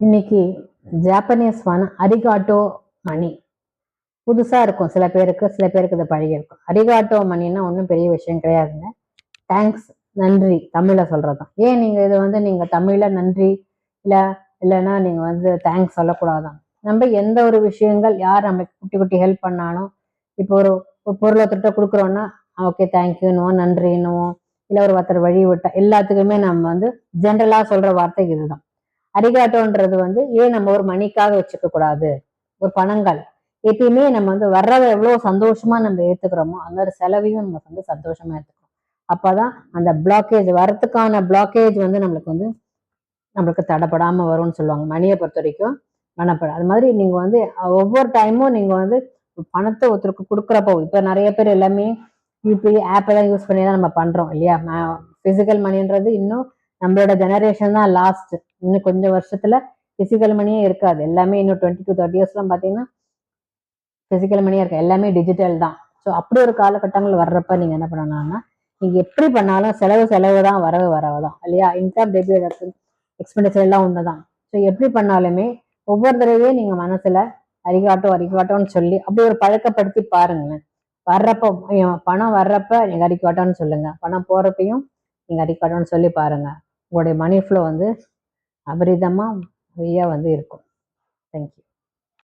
இன்னைக்கு ஜாப்பனீஸ் அரிகாட்டோ மணி புதுசா இருக்கும் சில பேருக்கு இது பழகி இருக்கும். அரிகாட்டோ மணின்னா ஒன்றும் பெரிய விஷயம் கிடையாதுங்க. தேங்க்ஸ், நன்றி தமிழ்ல சொல்றதுதான். ஏன் நீங்க இது நீங்க தமிழ்ல நன்றி இல்லைன்னா நீங்க தேங்க்ஸ் சொல்லக்கூடாதான். நம்ம எந்த ஒரு விஷயங்கள் யார் நமக்கு குட்டி குட்டி ஹெல்ப் பண்ணாலும், இப்போ ஒரு பொருளை ஒருத்தர்கிட்ட கொடுக்குறோம்னா ஓகே தேங்க்யூன்னுவோம், நன்றின்னுவோம், இல்லை ஒருத்தர் வழி விட்டா எல்லாத்துக்குமே நம்ம ஜென்ரலா சொல்ற வார்த்தை இதுதான். அரிகாட்டோன்றது ஏன் நம்ம ஒரு மணிக்காக வச்சுக்க கூடாது. ஒரு பணங்கள் எப்பயுமே நம்ம வர்றதை எவ்வளவு சந்தோஷமா நம்ம ஏத்துக்கிறோமோ அந்த ஒரு செலவையும் நம்ம சந்தோஷமா ஏத்துக்கிறோம். அப்பதான் அந்த பிளாக்கேஜ் வரத்துக்கான பிளாக்கேஜ் நம்மளுக்கு தடைப்படாம வரும்னு சொல்லுவாங்க. மணியை பொறுத்த வரைக்கும் மனப்படம் அது மாதிரி நீங்க ஒவ்வொரு டைமும் நீங்க பணத்தை ஒருத்தருக்கு கொடுக்குறப்போ, இப்ப நிறைய பேர் எல்லாமே யூபிஐ ஆப் எல்லாம் யூஸ் பண்ணி தான் நம்ம பண்றோம் இல்லையா. பிசிக்கல் மணின்றது இன்னும் நம்மளோட ஜெனரேஷன் தான் லாஸ்ட். இன்னும் கொஞ்சம் வருஷத்துல பிசிக்கல் மணியே இருக்காது. எல்லாமே இன்னும் 20 to 30 years எல்லாம் பாத்தீங்கன்னா பிசிக்கல் மணியா இருக்கு, எல்லாமே டிஜிட்டல் தான். ஸோ அப்படி ஒரு காலகட்டங்கள் வர்றப்ப நீங்க என்ன பண்ணணும்னா, நீங்க எப்படி பண்ணாலும் செலவு தான், வரவு வரவுதான் இல்லையா. இன்கம் டெபிட் எக்ஸ்பெண்டிச்சர் எல்லாம் ஒண்ணுதான். ஸோ எப்படி பண்ணாலுமே ஒவ்வொரு தடவையும் நீங்க மனசுல அரிகாட்டோன்னு சொல்லி அப்படி ஒரு பழக்கப்படுத்தி பாருங்களேன். வர்றப்போ பணம் வர்றப்ப நீங்க அரிகாட்டோன்னு சொல்லுங்க, பணம் போறப்பையும் நீங்க அரிகாட்டோன்னு சொல்லி பாருங்க. உங்களுடைய மணி ஃப்ளோ அபரிதமா நிறைய இருக்கும். தேங்க்யூ.